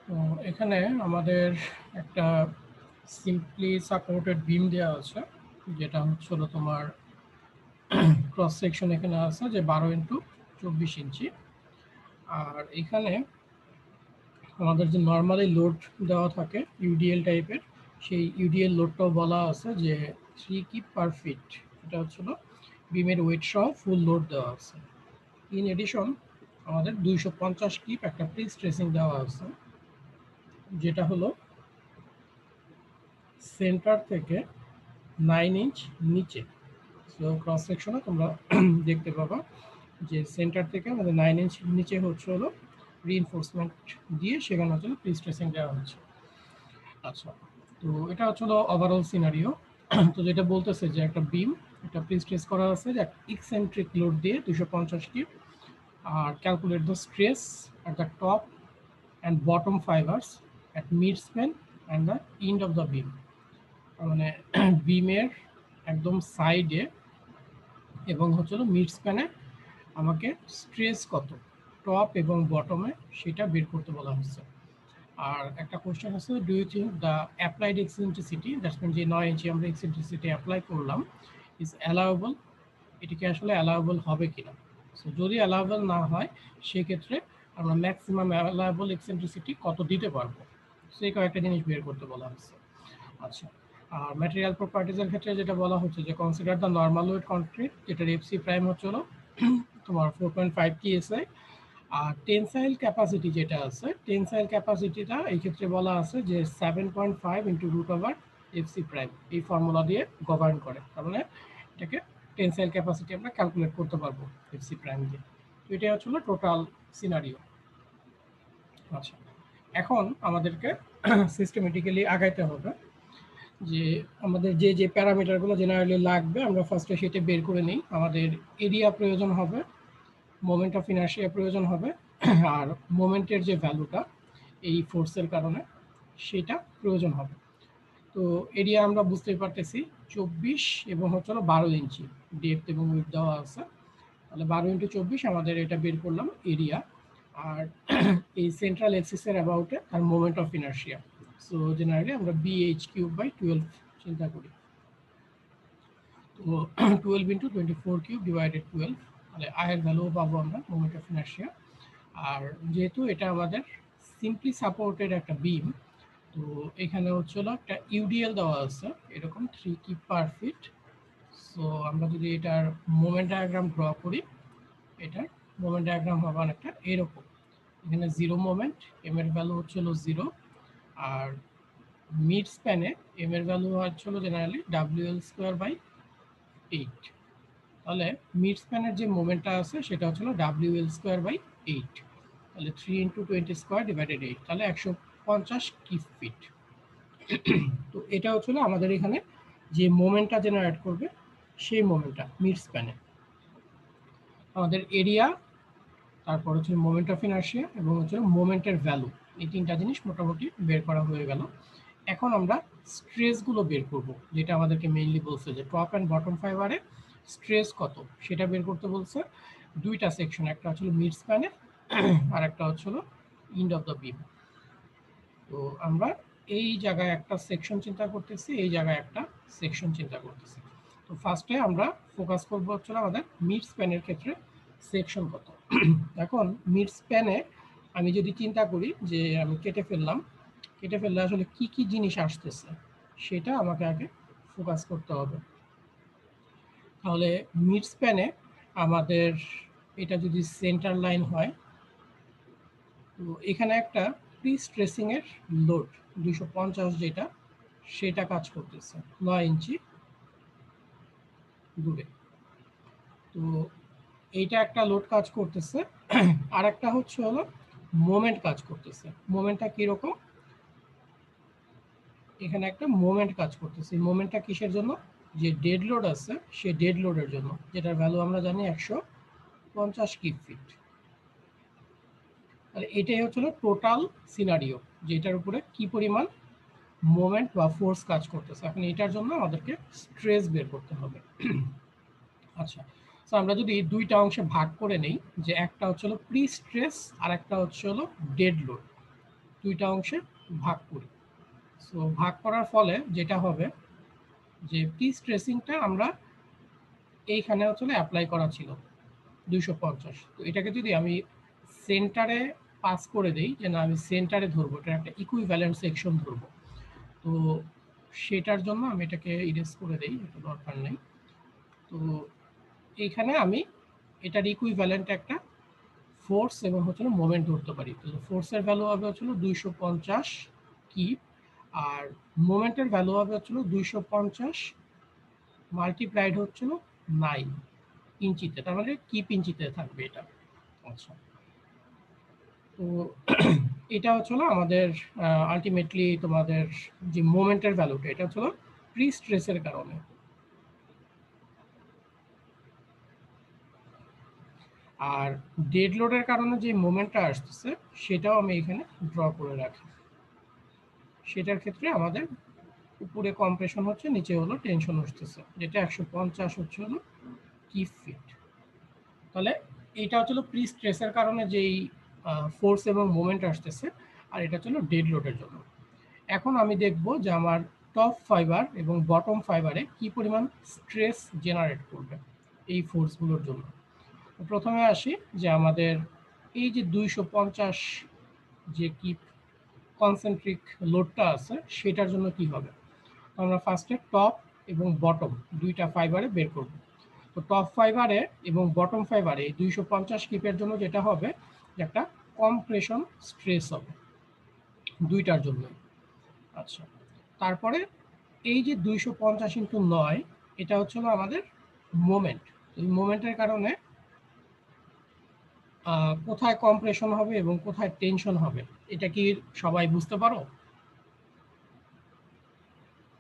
তো এখানে আমাদের একটা সিম্পলি সাপোর্টেড বিম দেওয়া আছে, যেটা হচ্ছিল তোমার ক্রস সেকশন এখানে আছে যে 12x24 ইঞ্চি। আর এখানে আমাদের যে নর্মালি লোড দেওয়া থাকে ইউডিএল টাইপের, সেই ইউডিএল লোডটাও বলা আছে যে 3 কিপ/ফিট। এটা হচ্ছিল বিমের ওয়েট সহ ফুল লোড দেওয়া আছে। ইন এডিশন আমাদের 250 কিপ একটা প্রি স্ট্রেসিং দেওয়া আছে, যেটা হলো সেন্টার থেকে 9 ইঞ্চ নিচে। সো ক্রস সেকশনে তোমরা দেখতে পাবা যে সেন্টার থেকে আমাদের 9 ইঞ্চ নিচে হচ্ছে হলো রিইনফোর্সমেন্ট দিয়ে সেখানে হচ্ছে প্রি স্ট্রেসিং দেওয়া হচ্ছে। আচ্ছা, তো এটা হচ্ছে ওভারঅল সিনারিও। তো যেটা বলতেছে যে একটা বিম এটা প্রি স্ট্রেস করা আছে যে ইকসেন্ট্রিক লোড দিয়ে 250 কিপ, আর calculate the stress at the top and bottom fibers at mid span and the end of the beam। মানে বিমের একদম সাইডে এবং হচ্ছিল মিড স্প্যানে আমাকে স্ট্রেস কত টপ এবং বটমে সেটা বের করতে বলা হচ্ছে। আর একটা কোশ্চেন আছে, do you think the applied eccentricity, that's mean যে 9 ইঞ্চি আমরা এক্সেন্ট্রিসিটি অ্যাপ্লাই করলাম ইজ অ্যালাউয়েবল, এটি কি আসলে অ্যালাউয়েবল হবে কিনা। সো যদি অ্যালাউয়েবল না হয় সেক্ষেত্রে আমরা ম্যাক্সিমাম অ্যালাউয়েবল এক্সেন্ট্রিসিটি কত দিতে পারবো, সেই কয়েকটা জিনিস বের করতে বলা হচ্ছে। আচ্ছা, আর ম্যাটেরিয়াল প্রপার্টিজের ক্ষেত্রে যেটা বলা হচ্ছে যে consider the normal wait concrete, যেটার এফসি প্রাইম হচ্ছে হলো তোমার 4.5 TSI। আর টেনসাইল ক্যাপাসিটি যেটা আছে, টেনসাইল ক্যাপাসিটিটা এই ক্ষেত্রে বলা আছে যে 7.5 into root over FC prime, এই ফর্মুলা দিয়ে গভর্ন করে। তার মানে এটাকে টেনসাইল ক্যাপাসিটি আমরা ক্যালকুলেট করতে পারবো এফসি প্রাইম দিয়ে। তো এটাই হচ্ছিল টোটাল সিনারিও। আচ্ছা, এখন আমাদেরকে সিস্টেমেটিক্যালি আগাইতে হবে যে আমাদের যে যে প্যারামিটারগুলো জেনারেলি লাগবে আমরা ফার্স্টে সেটা বের করে নিই। আমাদের এরিয়া প্রয়োজন হবে, মোমেন্ট অফ ইনার্শিয়া প্রয়োজন হবে, আর মোমেন্টের যে ভ্যালুটা এই ফোর্সের কারণে সেটা প্রয়োজন হবে। তো এরিয়া আমরা বুঝতেই পারতেছি 24 এবং হচ্ছে 12 ইঞ্চি ডেপথ এবং উইথ দেওয়া আছে, তাহলে 12x24 আমাদের এটা বের করলাম এরিয়া। আর এই সেন্ট্রাল এক্সিসের অ্যাবাউটে আর moment of inertia, so generally আমরা BH3/12 চিন্তা করি। তো 12x24³ ডিভাইডেড 12, তাহলে আয়ের ভ্যালুও পাবো আমরা মোমেন্ট অফ ইনার্শিয়া। আর যেহেতু এটা আমাদের সিম্পলি সাপোর্টেড একটা বিম, তো এখানে হচ্ছিল একটা ইউডিএল দেওয়া আছে এরকম 3 কিপ/ফিট। সো আমরা যদি এটার মোমেন্ট ডায়াগ্রাম ড্র করি, এটার মোমেন্ট ডায়াগ্রাম হবে অনেকটা এরকম। এখানে জিরো মোমেন্ট, এম এর ভ্যালু হচ্ছিল 0। আর মিড স্প্যানে এম এর ভ্যালু হচ্ছিল জেনারেলি WL²/8। তাহলে মিড স্প্যানের যে মোমেন্টটা আছে সেটা হচ্ছিল WL²/8, তাহলে 3 × 20² ডিভাইডেড 8, তাহলে 150 কিপ/ফিট। তো এটা হচ্ছিল আমাদের এখানে যে মোমেন্টটা জেনারেট করবে সেই মোমেন্টটা মিড স্প্যানে। আমাদের এরিয়া, তারপর হচ্ছে মোমেন্ট অফ ইনার্শিয়া এবং হচ্ছে মোমেন্টের ভ্যালু, এই তিনটা জিনিস মোটামুটি বের করা হয়ে গেল। এখন আমরা স্ট্রেসগুলো বের করব, যেটা আমাদেরকে মেইনলি বলছে যে টপ অ্যান্ড বটম ফাইবারে স্ট্রেস কত সেটা বের করতে বলছে। দুইটা সেকশন, একটা হচ্ছিল মিড স্প্যানে আর একটা হচ্ছিল এন্ড অফ দ্য বিম। তো আমরা এই জায়গায় একটা সেকশন চিন্তা করতেছি, এই জায়গায় একটা সেকশন চিন্তা করতেছি। তো ফার্স্টে আমরা ফোকাস করবো হচ্ছিল আমাদের মিড স্প্যানের ক্ষেত্রে সেকশন কত। এখন মিড স্প্যানে আমি যদি চিন্তা করি যে আমি কেটে ফেললে আসলে কি কি জিনিস আসতেছে সেটা আমাকে আগে ফোকাস করতে হবে। তাহলে মিড স্প্যানে আমাদের এটা যদি সেন্টার লাইন হয়, তো এখানে একটা প্রি স্ট্রেসিংয়ের লোড 250 যেটা সেটা কাজ করতেছে 9 ইঞ্চি দূরে। তো এইটা একটা লোড কাজ করতেছে। আর একটা হচ্ছে হলো মোমেন্ট কাজ করতেছে। মোমেন্টটা কীরকম, এখানে একটা মোমেন্ট কাজ করতেছে। এই মোমেন্টটা কিসের জন্য, যে ডেড লোড আছে সে ডেড লোডের জন্য, যেটার ভ্যালু আমরা জানি 150 কিপ/ফিট। তাহলে এটাই হচ্ছিল টোটাল সিনারিও, যেটার উপরে কি পরিমাণ মোমেন্ট বা ফোর্স কাজ করতেছে। এখন এটার জন্য আমাদেরকে স্ট্রেস বের করতে হবে। আচ্ছা, সো আমরা যদি দুইটা অংশে ভাগ করে নেই, যে একটা হচ্ছে হলো প্রি স্ট্রেস আর একটা হচ্ছে হলো ডেড লোড। দুইটা অংশে ভাগ করি। সো ভাগ করার ফলে যেটা হবে যে প্রি স্ট্রেসিংটা আমরা এইখানে আসলে অ্যাপ্লাই করা ছিল 250। তো এটাকে যদি আমি সেন্টারে পাস করে দেই, যে না আমি সেন্টারে ধরবো, এটা একটা ইকুইভ্যালেন্ট সেকশন ধরবো, তো সেটার জন্য আমি এটাকে ইরেজ করে দেই, এটা দরকার নেই। তো এইখানে আমি এটার ইকুইভ্যালেন্ট একটা ফোর্স এবং হচ্ছে মোমেন্ট ধরতে পারি। তো ফোর্সের ভ্যালু হবে হচ্ছিল 250 কিপ, আর মোমেন্টের ভ্যালু হবে হচ্ছিল 250 মাল্টিপ্লাইড হচ্ছিল 9 ইঞ্চিতে, তার মানে কিপ ইঞ্চিতে থাকবে এটা। আচ্ছা, তো এটা হচ্ছিল আমাদের আলটিমেটলি তোমাদের যে মোমেন্টের ভ্যালুটা, এটা হচ্ছিল প্রি স্ট্রেসের কারণে। আর ডেড লোডের কারণে যে মোমেন্টটা আসতেছে সেটাও আমি এখানে ড্র করে রাখি। সেটার ক্ষেত্রে আমাদের উপরে কম্প্রেশন হচ্ছে, নিচে হলো টেনশন আসতেছে, যেটা 150 হচ্ছে হলো কিপ ফিট। তাহলে এটা হচ্ছিল প্রি স্ট্রেসের কারণে যেই ফোর্স এবং মোমেন্ট আসতেছে, আর এটা হচ্ছিল ডেড লোডের জন্য। এখন আমি দেখব যে আমার টপ ফাইবার এবং বটম ফাইবারে কি পরিমাণ স্ট্রেস জেনারেট করবে এই ফোর্সগুলোর জন্য। প্রথমে আসি যে আমাদের এই যে 250 যে কি কনসেন্ট্রিক লোডটা আছে সেটার জন্য কি হবে, আমরা ফার্স্টে টপ এবং বটম দুইটা ফাইবারে বের করব। তো টপ ফাইবারে এবং বটম ফাইবারে এই 250 কিপের জন্য যেটা হবে যে একটা কম্প্রেশন স্ট্রেস হবে দুইটার জন্য। আচ্ছা, তারপরে এই যে 250 ইন্টু 9, এটা হচ্ছে আমাদের মোমেন্ট। এই মোমেন্টের কারণে কোথায় কম্প্রেশন হবে এবং কোথায় টেনশন হবে, এটা কি সবাই বুঝতে পারো?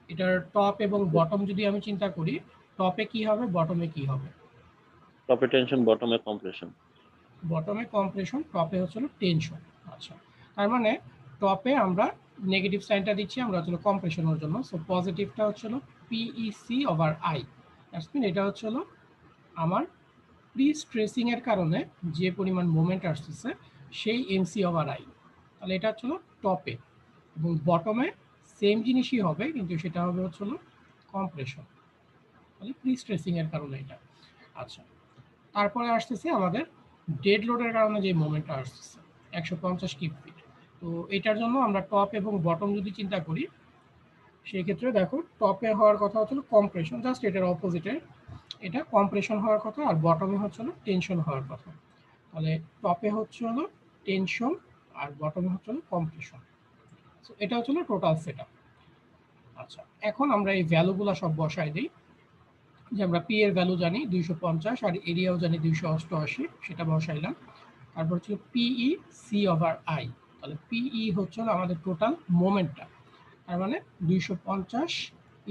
এটার টপ এবং বটম যদি আমি চিন্তা করি, টপে কি হবে, বটমে কি হবে? টপে টেনশন, বটমে কম্প্রেশন। বটমে কম্প্রেশন, টপে হচ্ছিল টেনশন। আচ্ছা, তার মানে টপে আমরা নেগেটিভ সাইনটা দিচ্ছি আমরা হচ্ছিল কম্প্রেশনের জন্য, সো পজিটিভটা হচ্ছিল PEC over I. That's mean এটা হচ্ছিল আমার প্রি স্ট্রেসিং এর কারণে যে পরিমাণ মোমেন্ট আসতেছে সেই এমসি ওভার আই। তাহলে এটা হচ্ছিল টপে, এবং বটমে সেম জিনিসই হবে কিন্তু সেটা হবে হচ্ছিল কম্প্রেশন, তাহলে প্রি স্ট্রেসিং এর কারণে এটা। আচ্ছা, তারপরে আসতেছে আমাদের ডেড লোডের কারণে যে মোমেন্টটা আসতেছে 150 কিপ ফিট। তো এটার জন্য আমরা টপ এবং বটম যদি চিন্তা করি, সেই ক্ষেত্রে দেখো টপে হওয়ার কথা হচ্ছিল কম্প্রেশন, জাস্ট এটার অপোজিটে, এটা কম্প্রেশন হওয়ার কথা, আর বটমে হচ্ছে হলো টেনশন হওয়ার কথা। তাহলে টপে হচ্ছে হলো টেনশন আর বটমে হচ্ছে হলো কম্প্রেশন। সো এটা হচ্ছে হলো টোটাল সেট আপ। আচ্ছা, এখন আমরা এই ভ্যালুগুলো সব বসাই দিই, যে আমরা পি এর ভ্যালু জানি 250 আর এরিয়াও জানি 288, সেটা বসাইলাম। তারপর হচ্ছে পিই সি ওভার আই, তাহলে পিই হচ্ছে আমাদের টোটাল মোমেন্টটা, তার মানে 250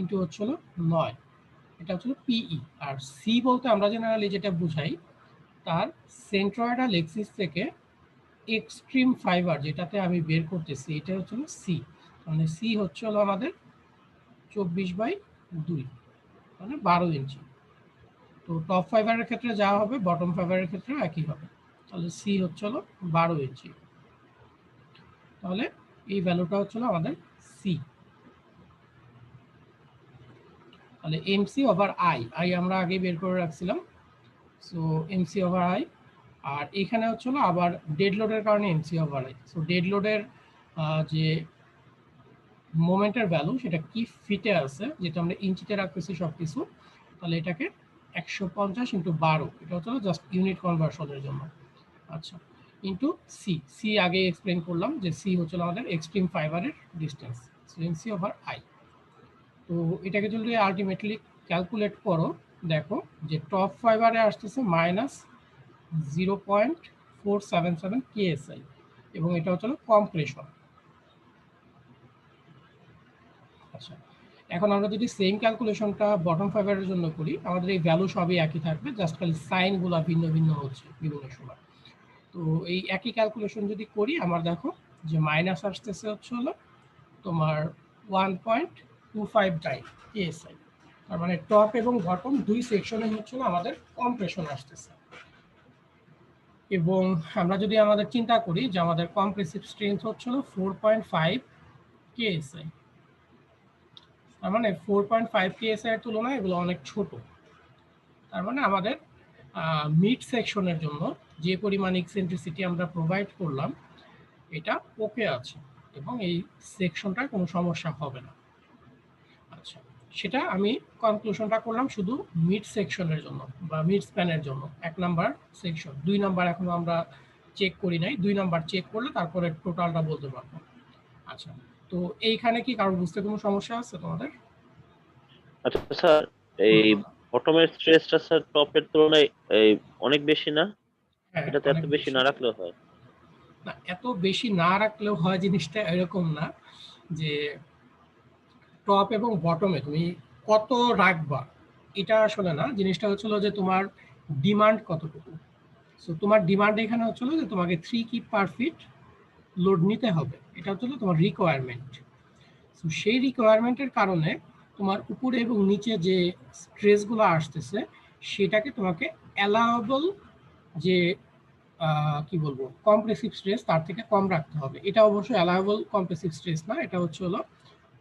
ইন্টু হচ্ছে 9, এটা হচ্ছে পিই। আর সি বলতে আমরা জেনারেলি যেটা বুঝাই, তার সেন্ট্রয়েডাল এক্সিস থেকে এক্সট্রিম ফাইবার যেটাতে আমি বের করতেছি এটা হচ্ছে সি, মানে সি হচ্ছে আমাদের 24/2, মানে 12 ইঞ্চি। তো টপ ফাইবারের ক্ষেত্রে যা হবে বটম ফাইবারের ক্ষেত্রেও একই হবে, তাহলে সি হচ্ছে 12 ইঞ্চি। তাহলে এই ভ্যালুটা হচ্ছে আমাদের সি। তাহলে এমসি ওভার আই, আই আমরা আগে বের করে রাখছিলাম, সো এমসি ওভার আই। আর এখানে হচ্ছে আবার ডেড লোডের কারণে MC over I. So dead লোডের যে মোমেন্টের ভ্যালু সেটা কি ফিটে আছে, যেটা আমরা ইঞ্চিতে রাখতেছি সব কিছু, তাহলে এটাকে 150 ইন্টু 12, এটা হচ্ছে জাস্ট ইউনিট কনভার্সনের জন্য। আচ্ছা, ইন্টু সি, সি আগে এক্সপ্লেন করলাম যে সি হচ্ছে আমাদের এক্সট্রিম ফাইবারের distance, so MC over I. তো এটাকে যদি আলটিমেটলি ক্যালকুলেট করো, দেখো যে টপ ফাইবারে আসতেছে -0.477 কেএসআই, এবং এটা হচ্ছে কম্প্রেশন। আচ্ছা, এখন আমরা যদি সেম ক্যালকুলেশনটা বটম ফাইবারের জন্য করি, আমাদের এই ভ্যালু সবই একই থাকবে, জাস্ট খালি সাইনগুলো ভিন্ন ভিন্ন হচ্ছে বিভিন্ন সময়। তো এই একই ক্যালকুলেশন যদি করি, আমার দেখো যে মাইনাস আসতেছে হচ্ছে তোমার 1.25 কেএসআই, তার মানে টপ এবং বটম দুই সেকশনে হচ্ছে আমাদের কম্প্রেশন আসতেছে। এবং আমরা যদি আমাদের চিন্তা করি যে আমাদের কম্প্রেসিভ স্ট্রেংথ হচ্ছিল 4.5 কেএসআই, তার মানে 4.5 কেএসআই এর তুলনায় এগুলো অনেক ছোট। তার মানে আমাদের মিড সেকশনের জন্য যে পরিমাণ এক্সেন্ট্রিসিটি আমরা প্রোভাইড করলাম এটা ওকে আছে এবং এই সেকশনটায় কোনো সমস্যা হবে না। আচ্ছা, সেটা আমি কনক্লুশনটা করলাম শুধু মিড সেকশনের জন্য বা মিড স্প্যানের জন্য, 1 নাম্বার সেকশন। 2 নাম্বার এখনো আমরা চেক করি নাই, 2 নাম্বার চেক করলে তারপরে টোটালটা বলতে পারবো। আচ্ছা, তো এইখানে কি কারো বুঝতে কোনো সমস্যা আছে তোমাদের? আচ্ছা স্যার, এই বটমের স্ট্রেসটা স্যার টপের তুলনায় এই অনেক বেশি না? হ্যাঁ, এটা তো এত অনেক বেশি বেশি। না রাখলেও হয়। না, এত বেশি না রাখলেও হয় জিনিসটা এরকম না যে টপ এবং বটমে তুমি কত রাখবা এটা আসলে না, জিনিসটা হচ্ছিল যে তোমার ডিমান্ড কতটুকু। সো তোমার ডিমান্ড এখানে হচ্ছিল যে তোমাকে 3 কিপ পার ফিট লোড নিতে হবে, এটা হচ্ছিল তোমার রিকোয়ারমেন্ট। সো সেই রিকোয়ারমেন্টের কারণে তোমার উপরে এবং নিচে যে স্ট্রেসগুলো আসতেছে সেটাকে তোমাকে অ্যালাউয়েবল যে কি বলবো কম্প্রেসিভ স্ট্রেস তার থেকে কম রাখতে হবে। এটা অবশ্যই অ্যালাউয়েবল কম্প্রেসিভ স্ট্রেস না, এটা হচ্ছে হলো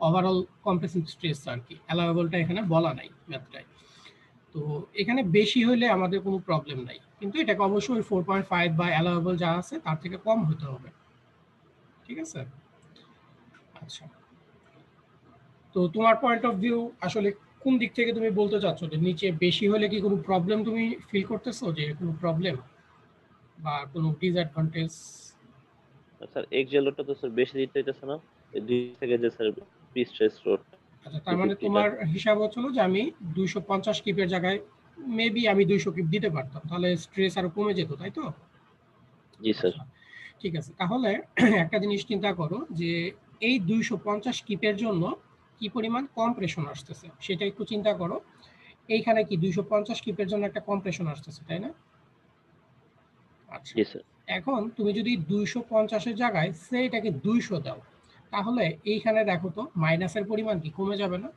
ওভারঅল কম্প্রেসিভ স্ট্রেস আর কি, অ্যালাউয়েবলটা এখানে বলা নাই ম্যাথটায়। তো এখানে বেশি হলে আমাদের কোনো প্রবলেম নাই, কিন্তু এটাকে অবশ্যই 4.5 বা অ্যালাউয়েবল যা আছে তার থেকে কম হতে হবে। ঠিক আছে? আচ্ছা, তো তোমার পয়েন্ট অফ ভিউ আসলে কোন দিক থেকে তুমি বলতে চাচ্ছ যে নিচে বেশি হলে কি কোনো প্রবলেম তুমি ফিল করতেছো, যে কোনো প্রবলেম বা কোনো ডিসঅ্যাডভান্টেজ? স্যার এক্সেল লোডটা তো স্যার বেশি দিতে হইতেছে না? এই 2 থেকে যে স্যার প্রি স্ট্রেস লোড আচ্ছা, তার মানে 250 টা। তোমার হিসাব হচ্ছিল যে আমি 250 কিপের জায়গায় মেবি আমি 200 কিপ দিতে পারতাম, তাহলে স্ট্রেস আরো কমে যেত, তাই তো? জি স্যার। আচ্ছা, ঠিক আছে, তাহলে একটা জিনিস চিন্তা করো যে এই 250 কিপের জন্য কি পরিমাণ কম্প্রেশন আসতেছে সেটা একটু চিন্তা করো। এইখানে কি 250 কিপের জন্য একটা কম্প্রেশন আসতেছে, তাই না? আচ্ছা, জি স্যার। এখন তুমি যদি 250-এর জায়গায় সে এটাকে 200 দাও, তাহলে এইখানে দেখো তো মাইনাসের পরিমাণ কি কমে যাবে না?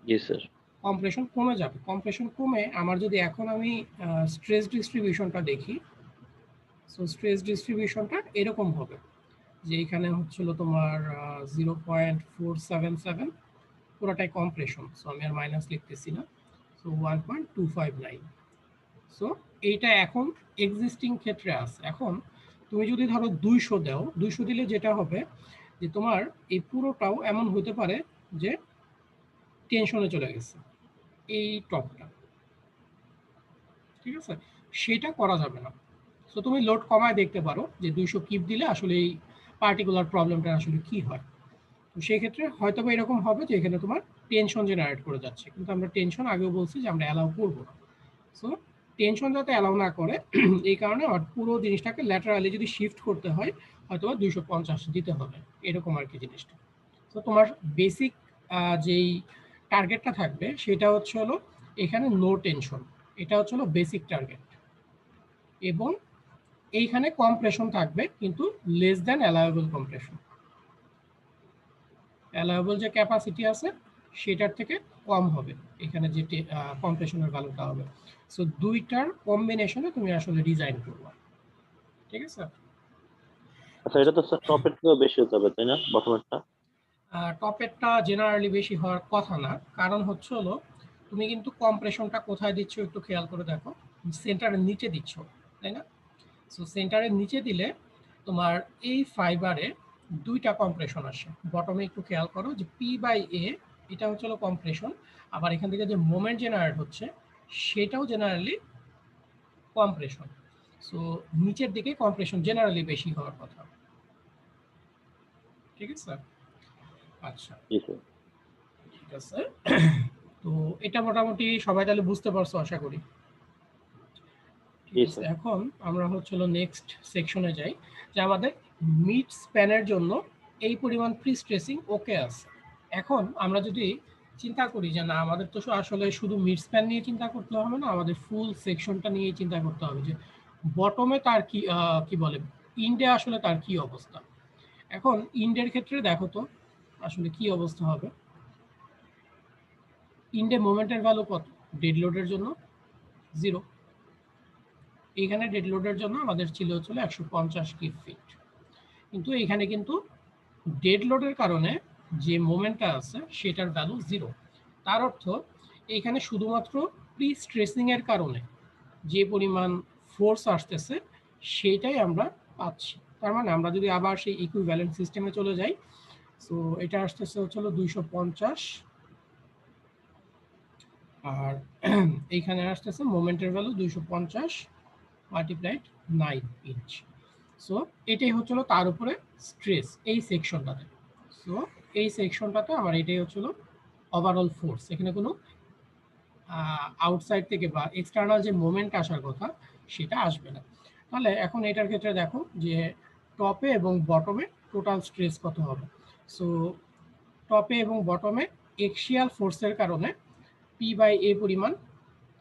জি স্যার। কম্প্রেশন কমে যাবে। কম্প্রেশন কমে আমার যদি এখন আমি স্ট্রেস ডিস্ট্রিবিউশনটা দেখি, সো স্ট্রেস ডিস্ট্রিবিউশনটা এরকম হবে যে এখানে হচ্ছিল তোমার 0.477, পুরোটাই কম্প্রেশন, সো আমি আর মাইনাস লিখতেছি না। সো 1.259। সো এইটা এখন এক্সিস্টিং ক্ষেত্রে আছে। এখন তুমি যদি ধরো 200 দাও, 200 দিলে যেটা হবে যে তোমার এই পুরোটাও এমন হতে পারে যে টেনশনে চলে গেছে এই টপটা। ঠিক আছে? সেটা করা যাবে না। সো তুমি লোড কমায় দেখতে পারো যে 200 কিপ দিলে আসলে এই পার্টিকুলার প্রবলেমটা আসলে কি হয়। তো সেই ক্ষেত্রে হয়তো বা এরকম হবে যে এখানে তোমার টেনশন জেনারেট করে যাচ্ছে, কিন্তু আমরা টেনশন আগেও বলছি যে আমরা অ্যালাউ করবো না। সো টেনশন যাতে অ্যালাউ না করে এই কারণে আমার পুরো জিনিসটাকে ল্যাটারালি যদি শিফট করতে হয় হয়তো বা 250 দিতে হবে, এরকম আর কি জিনিসটা। তো তোমার বেসিক যেই টার্গেটটা থাকবে সেটা হচ্ছে হলো এখানে নো টেনশন, এটা হচ্ছে হলো বেসিক টার্গেট। এবং এইখানে কম্প্রেশন থাকবে কিন্তু less than allowable compression, allowable যে ক্যাপাসিটি আছে সেটার থেকে কম হবে এখানে যে কম্প্রেশনের ভ্যালুটা হবে। সো দুইটার কম্বিনেশনে তুমি আসলে ডিজাইন করবে। ঠিক আছে? আচ্ছা, আচ্ছা, এটা তো স্যার টপের থেকেও বেশি হতে হবে তাই না, বটমেরটা? টপেরটা জেনারেলি বেশি হওয়ার কথা না, কারণ হচ্ছে হলো তুমি কিন্তু কম্প্রেশনটা কোথায় দিচ্ছ একটু খেয়াল করে দেখো, সেন্টারের নিচে দিচ্ছ, তাই না? সো সেন্টারের নিচে দিলে তোমার এই ফাইবারে দুইটা কম্প্রেশন আসে। বটমে একটু খেয়াল করো যে পি বাই এ, এটা হচ্ছে হলো কম্প্রেশন, আবার এখান থেকে যে মোমেন্ট জেনারেট হচ্ছে সেটাও জেনারেলি কম্প্রেশন। সো নিচের দিকে কম্প্রেশন জেনারেলি বেশি হওয়ার কথা। ঠিক আছে? আচ্ছা, জি স্যার। ঠিক আছে। তো এটা মোটামুটি সবাই তাহলে বুঝতে পারছো আশা করি। ঠিক জি আছে, স্যার। এখন আমরা হচ্ছে হলো নেক্সট সেকশনে যাই যে আমাদের মিড স্প্যানের জন্য এই পরিমাণ প্রি স্ট্রেসিং ওকে আছে। এখন আমরা যদি চিন্তা করি যে না আমাদের তো আসলে শুধু মিড স্প্যান নিয়ে চিন্তা করতে হবে না, আমাদের ফুল সেকশনটা নিয়ে চিন্তা করতে হবে যে বটমে তার কি কি বলে ইন্ডে আসলে তার কি অবস্থা। এখন ইন্ডের ক্ষেত্রে দেখো তো আসলে কি অবস্থা হবে। ইন্ডে মোমেন্টের ভ্যালু কত ডেড লোডের জন্য? 0। এইখানে ডেড লোডের জন্য আমাদের ছিল 150 কিউব ফিট, কিন্তু এখানে কিন্তু ডেড লোডের কারণে যে মোমেন্টটা আছে সেটার ভ্যালু 0। তার অর্থ এখানে শুধুমাত্র প্রি স্ট্রেসিং এর কারণে যে পরিমাণ ফোর্স আসতেছে সেটাই আমরা পাচ্ছি। তার মানে আমরা যদি আবার সেই ইকুইভ্যালেন্ট সিস্টেমে চলে যাই, সো এটা আসতেছে হচ্ছিল 250, আর এইখানে আসতেছে মোমেন্টের ভ্যালু 250 মাল্টিপ্লাইড 9 ইঞ্চ। সো এটাই হচ্ছিল তার উপরে স্ট্রেস এই সেকশনটাতে। সো এই সেকশনটাতে আমার এটাই হচ্ছিল ওভারঅল ফোর্স। এখানে কোনো আউটসাইড থেকে বা এক্সটার্নাল যে মোমেন্ট আসার কথা সেটা আসবে না। তাহলে এখন এটার ক্ষেত্রে দেখো যে টপে এবং বটমে টোটাল স্ট্রেস কত হবে। সো টপে এবং বটমে এক্সিয়াল ফোর্সের কারণে পি বাই এ পরিমাণ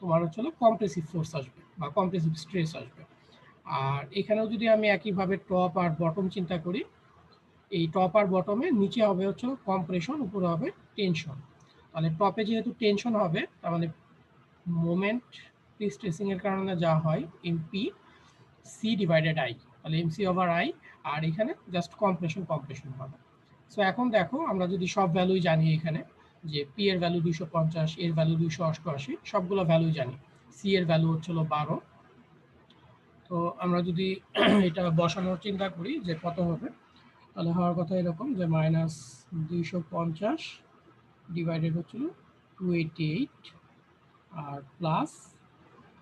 তোমার হচ্ছিল কম্প্রেসিভ ফোর্স আসবে বা কম্প্রেসিভ স্ট্রেস আসবে। আর এখানেও যদি আমি একইভাবে টপ আর বটম চিন্তা করি, এই টপ আর বটমে নিচে হবে হচ্ছে কম্প্রেশন, উপরে হবে টেনশন। তাহলে টপে যেহেতু টেনশন হবে, তার মানে মোমেন্ট স্ট্রেসিং এর কারণে যা হয় এমপি সি ডিভাইডেড আই, তাহলে এমসি ওভার আই, আর এখানে জাস্ট কম্প্রেশন হবে। সো এখন দেখো আমরা যদি সব ভ্যালুই জানি, এখানে যে পি এর ভ্যালু 250, এর ভ্যালু 288, সবগুলো ভ্যালুই জানি। সি এর ভ্যালু হচ্ছিল 12। তো আমরা যদি এটা বসানোর চিন্তা করি যে কত হবে, তাহলে হওয়ার কথা এরকম যে -250 ডিভাইডেড হচ্ছিল 288, আর প্লাস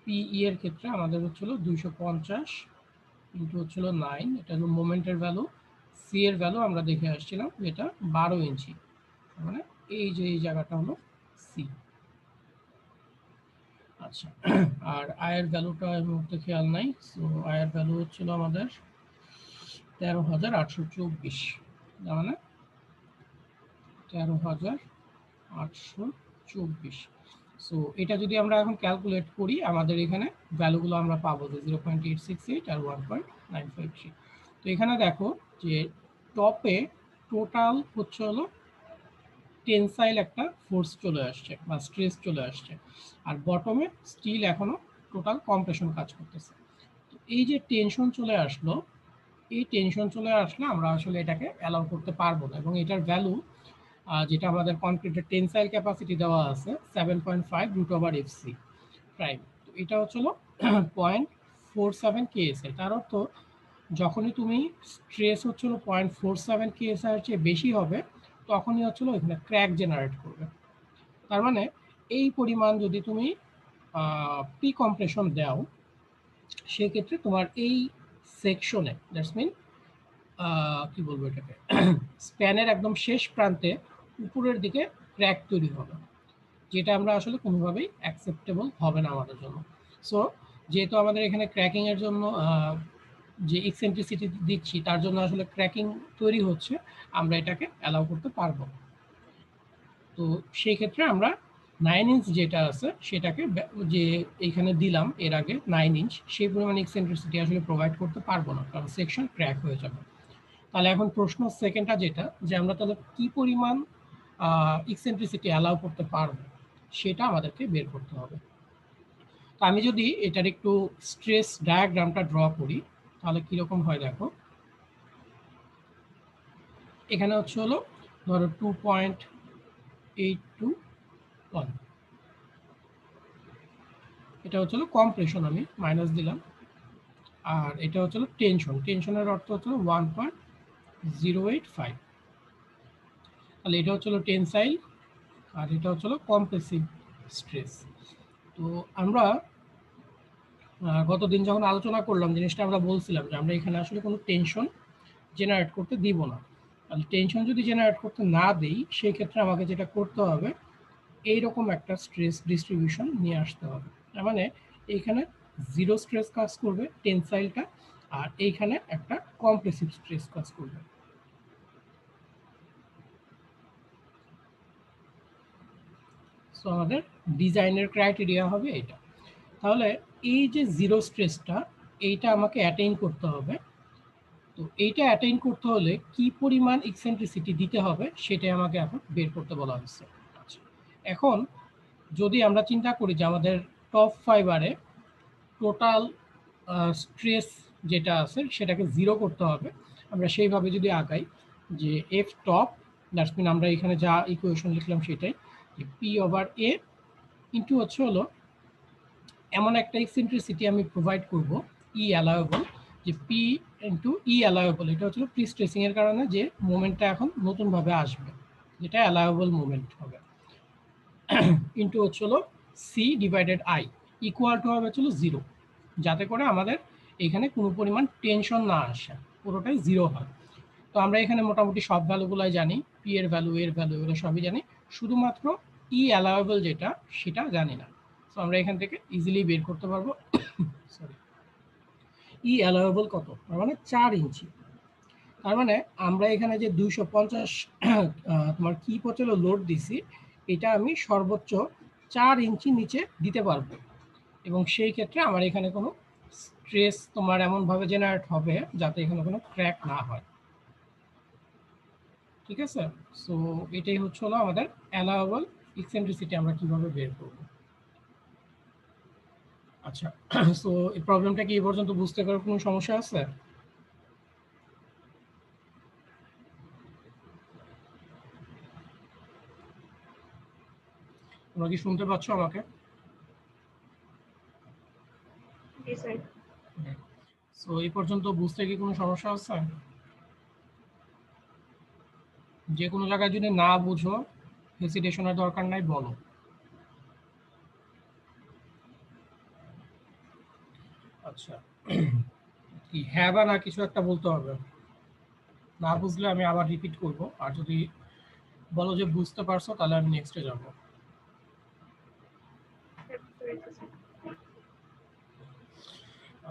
পিই এর ক্ষেত্রে আমাদের হচ্ছিল 250 ইন্টু হচ্ছিল 9, এটা হলো মোমেন্টের ভ্যালু। সি এর ভ্যালু আমরা দেখে আসছিলাম যেটা 12 ইঞ্চি, মানে এই যে এই জায়গাটা হলো সি। আচ্ছা, আর আয়ের ভ্যালুটা এই মুহূর্তে খেয়াল নাই। সো আয়ের ভ্যালু হচ্ছিল আমাদের 13,824, মানে 13,824। সো এটা যদি আমরা এখন ক্যালকুলেট করি, আমাদের এখানে ভ্যালুগুলো আমরা পাবো যে 0.868 আর 1.953। তো এখানে দেখো যে টপে টোটাল হচ্ছে হলো টেনসাইল একটা ফোর্স চলে আসছে বা স্ট্রেস চলে আসছে, আর বটমে স্টিল এখনো টোটাল কম্প্রেশন কাজ করতেছে। তো এই যে টেনশন চলে আসলো, এই টেনশন চলে আসলে আমরা আসলে এটাকে অ্যালাউ করতে পারবো না, এবং এটার ভ্যালু যেটা আমাদের কনক্রিটের টেনসাইল ক্যাপাসিটি দেওয়া আছে 7.5 রুট ওভার এফসি প্রাইম। তো এটা হচ্ছিল 0.47 কেএসআই। তার অর্থ যখনই তুমি স্ট্রেস হচ্ছিল 0.47 কেএসআই এর চেয়ে বেশি হবে, তখনই হচ্ছিল এখানে ক্র্যাক জেনারেট করবে। তার মানে এই পরিমাণ যদি তুমি প্রি কম্প্রেশন দাও, সেক্ষেত্রে তোমার এই সেকশনে, দ্যাটস মিন কি বলবো এটাকে, স্প্যানের একদম শেষ প্রান্তে উপরের দিকে ক্র্যাক তৈরি হবে, যেটা আমরা আসলে কোনোভাবেই অ্যাকসেপ্টেবল হবে না আমাদের জন্য। সো যেহেতু আমাদের এখানে ক্র্যাকিং এর জন্য যে এক্সেন্ট্রিসিটি দিচ্ছি, তার জন্য আসলে ক্র্যাকিং তৈরি হচ্ছে, আমরা এটাকে অ্যালাউ করতে পারবো। তো সেই ক্ষেত্রে আমরা 9 ইঞ্চ যেটা আছে সেটাকে যে এইখানে দিলাম এর আগে 9 ইঞ্চ, সেই পরিমাণ এক্সেন্ট্রিসিটি আসলে প্রোভাইড করতে পারবো না, কারণ সেকশন ক্র্যাক হয়ে যাবে। তাহলে এখন প্রশ্ন সেকেন্ডটা যেটা, যে আমরা তাহলে কি পরিমাণ এক্সেন্ট্রিসিটি অ্যালাউ করতে পারবো, সেটা আমাদেরকে বের করতে হবে। তো আমি যদি এটার একটু স্ট্রেস ডায়াগ্রামটা ড্র করি, তাহলে কীরকম হয় দেখো। এখানে হচ্ছে হলো ধরো 2.821, এটা হচ্ছিল কম্প্রেশন, আমি মাইনাস দিলাম। আর এটা হচ্ছিল টেনশন, টেনশনের অর্থ হচ্ছিল 1.085। তাহলে এটা হচ্ছিল টেনসাইল, আর এটা হচ্ছিল কম্প্রেসিভ স্ট্রেস। তো আমরা গতদিন যখন আলোচনা করলাম জিনিসটা, আমরা বলছিলাম যে আমরা এখানে আসলে কোনো টেনশন জেনারেট করতে দিব না। তাহলে টেনশন যদি জেনারেট করতে না দিই, সেই ক্ষেত্রে আমাকে যেটা করতে হবে, এইরকম একটা স্ট্রেস ডিস্ট্রিবিউশন নিয়ে আসতে হবে। তার মানে এইখানে জিরো স্ট্রেস কাজ করবে টেনসাইলটা, আর এইখানে একটা কম্প্রেসিভ স্ট্রেস কাজ করবে। সো আমাদের ডিজাইনের ক্রাইটেরিয়া হবে এটা। তাহলে এই যে জিরো স্ট্রেসটা, এইটা আমাকে অ্যাটেইন করতে হবে। তো এইটা অ্যাটেইন করতে হলে কি পরিমাণ এক্সেন্ট্রিসিটি দিতে হবে, সেটাই আমাকে এখন বের করতে বলা হচ্ছে। আচ্ছা, এখন যদি আমরা চিন্তা করি যে আমাদের টপ ফাইবারে টোটাল স্ট্রেস যেটা আছে সেটাকে 0 করতে হবে। আমরা সেইভাবে যদি আগাই যে এফ টপ, দ্যাটস মিন আমরা এখানে যা ইকুয়েশন লিখলাম সেটাই, যে পি ওভার এ ইন্টু হচ্ছে হলো এমন একটা এক্সেন্ট্রিসিটি আমি প্রোভাইড করব ই অ্যালাউয়েবল, যে পি ইন্টু ই অ্যালাউয়েবল, এটা হচ্ছে প্রি স্ট্রেসিং এর কারণে যে মোমেন্টটা এখন নতুনভাবে আসবে, যেটা অ্যালাউয়েবল মোমেন্ট হবে, ইন্টু হচ্ছে হলো C divided I equal to হবে হচ্ছে 0, যাতে করে আমাদের এখানে কোনো পরিমাণ টেনশন না আসে, পুরোটাই 0 হয়। তো আমরা এখানে মোটামুটি সব ভ্যালুগুলাই জানি, পি এর ভ্যালু, এর ভ্যালু, এগুলো সবই জানি, শুধুমাত্র ই অ্যালাউয়েবল যেটা সেটা জানি না। তো আমরা এখান থেকে ইজিলি বের করতে পারবো। সরি, ই অ্যালাউয়েবল কত, তার মানে 4 ইঞ্চি। তার মানে আমরা এখানে যে 250 তোমার কি পচলো লোড দিছি, এটা আমি সর্বোচ্চ 4 ইঞ্চি নিচে দিতে পারবো, এবং সেই ক্ষেত্রে আমার এখানে কোনো স্ট্রেস তোমার এমনভাবে জেনারেট হবে যাতে এখানে কোনো ক্র্যাক না হয়। ঠিক আছে, সো এটাই হচ্ছে হলো আমাদের অ্যালাউয়েবল এক্সেন্ট্রিসিটি আমরা কিভাবে বের করব। আচ্ছা, সো এই প্রবলেমটা কি এই পর্যন্ত বুঝতে পারার কোনো সমস্যা আছে? তোমরা কি শুনতে পাচ্ছ আমাকে? জি স্যার। সো এই পর্যন্ত বুঝতে কি কোনো সমস্যা আছে? যে কোনো জায়গায় যদি না বুঝো, হেসিটেশনের দরকার নাই, বলো। আচ্ছা, কি হ্যাঁ বা না কিছু একটা বলতে হবে, না বুঝলে আমি আবার রিপিট করব, আর যদি বলো যে বুঝতে পারছো তাহলে আমি নেক্সটে যাব।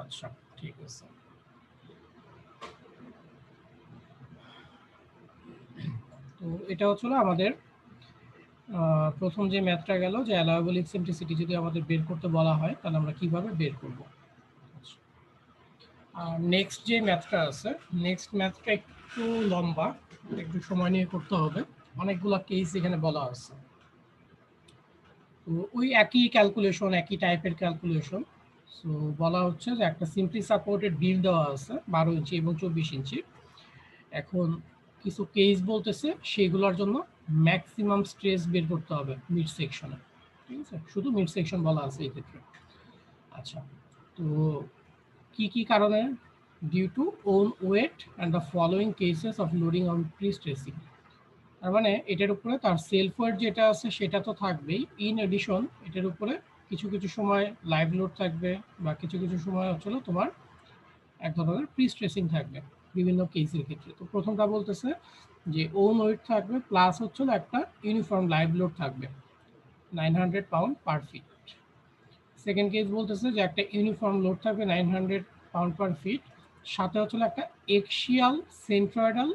আচ্ছা, ঠিক আছে। তো এটা হচ্ছিল আমাদের প্রথম যে ম্যাথটা গেল, যে অ্যালাউয়েবল এক্সেন্ট্রিসিটি যদি আমাদের বের করতে বলা হয় তাহলে আমরা কিভাবে বের করব। আর নেক্সট যে ম্যাথটা আছে, নেক্সট ম্যাথটা একটু লম্বা, একটু সময় নিয়ে করতে হবে, অনেকগুলো কেস এখানে বলা আছে। তো ওই একই ক্যালকুলেশন, একই টাইপের ক্যালকুলেশন। সো বলা হচ্ছে যে একটা সিম্পলি সাপোর্টেড বিল দেওয়া আছে 12 ইঞ্চি এবং 24 ইঞ্চি। এখন কিছু কেস বলতেছে সেগুলোর জন্য ম্যাক্সিমাম স্ট্রেস বের করতে হবে মিড সেকশনে। ঠিক আছে, শুধু মিড সেকশন বলা আছে এই ক্ষেত্রে। আচ্ছা, তো কি কি কারণে? Due to own weight and the following cases of loading on prestressing. তার মানে এটার উপরে তার সেলফ ওয়েট যেটা আছে সেটা তো থাকবেই, ইন এডিশন এটার উপরে কিছু কিছু সময় লাইভ লোড থাকবে, বা কিছু কিছু সময় হচ্ছিল তোমার এক ধরনের প্রি স্ট্রেসিং থাকবে বিভিন্ন কেসের ক্ষেত্রে। তো প্রথমটা বলতেছে যে ওন ওয়েট থাকবে প্লাস হচ্ছিল একটা ইউনিফর্ম লাইভ লোড থাকবে 900 পাউন্ড পার ফিট। সেকেন্ড কেস বলতেছে যে একটা ইউনিফর্ম লোড থাকবে 900 পাউন্ড পার ফিট, সাথে হচ্ছিল একটা এক্সিয়াল সেন্ট্রয়েডাল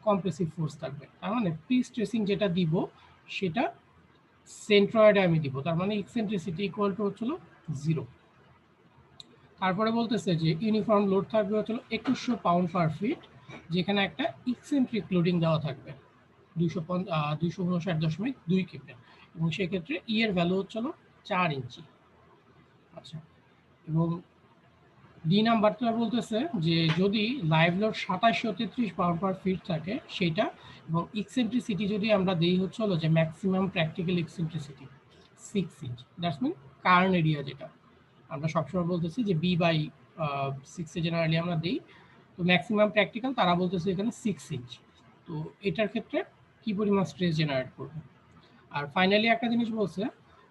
কম্প্রেসিভ ফোর্স থাকবে। তার মানে প্রি স্ট্রেসিং যেটা দিব সেটা সেন্ট্রয়েডে আমি দিব, তার মানে এক্সেন্ট্রিসিটি ইকুয়াল টু হচ্ছিল 0। তারপরে বলতেছে যে ইউনিফর্ম লোড থাকবে হচ্ছিল 2100 পাউন্ড পার ফিট, যেখানে একটা এক্সেন্ট্রিক লোডিং দেওয়া থাকবে 259.2 কেপে, এবং সেক্ষেত্রে ই এর ভ্যালু হচ্ছিল 4 ইঞ্চি। আচ্ছা, এবং ডি নাম্বারটা বলতেছে যে যদি লাইভ লোড 2733 পাউন্ড পার ফিট থাকে সেটা, এবং এক্সেন্ট্রিসিটি যদি আমরা দেই হচ্ছে হলো যে maximum practical eccentricity 6 inch, that's mean kern area, যেটা আমরা সবসময় বলতেছি যে বি বাই 6 জেনারেলি আমরা দিই। তো ম্যাক্সিমাম প্র্যাকটিক্যাল তারা বলতেছে এখানে 6 ইঞ্চ। তো এটার ক্ষেত্রে কি পরিমাণ স্ট্রেস জেনারেট করবে। আর ফাইনালি একটা জিনিস বলছে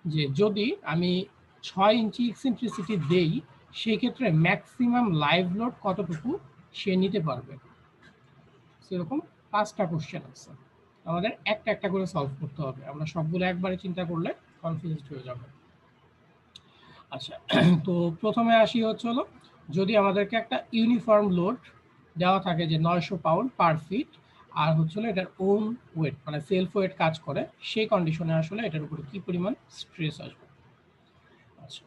যে যদি আমি 6 ইঞ্চি এক্সেন্ট্রিসিটি দেই সেই ক্ষেত্রে ম্যাক্সিমাম লাইভ লোড কতটুকু সে নিতে পারবে। সেরকম 5টা কোশ্চেন আছে, আমাদের একটা একটা করে সলভ করতে হবে, আমরা সবগুলো একবারে চিন্তা করলে কনফিউজড হয়ে যাবে। আচ্ছা, তো প্রথমে আসি হচ্ছে হলো, যদি আমাদেরকে একটা ইউনিফর্ম লোড দেওয়া থাকে যে 900 পাউন্ড পার ফিট, আর হচ্ছে হলো এটার ওন ওয়েট মানে সেলফ ওয়েট কাজ করে, সেই কন্ডিশনে আসলে এটার উপরে কি পরিমাণ স্ট্রেস আসবে। আচ্ছা,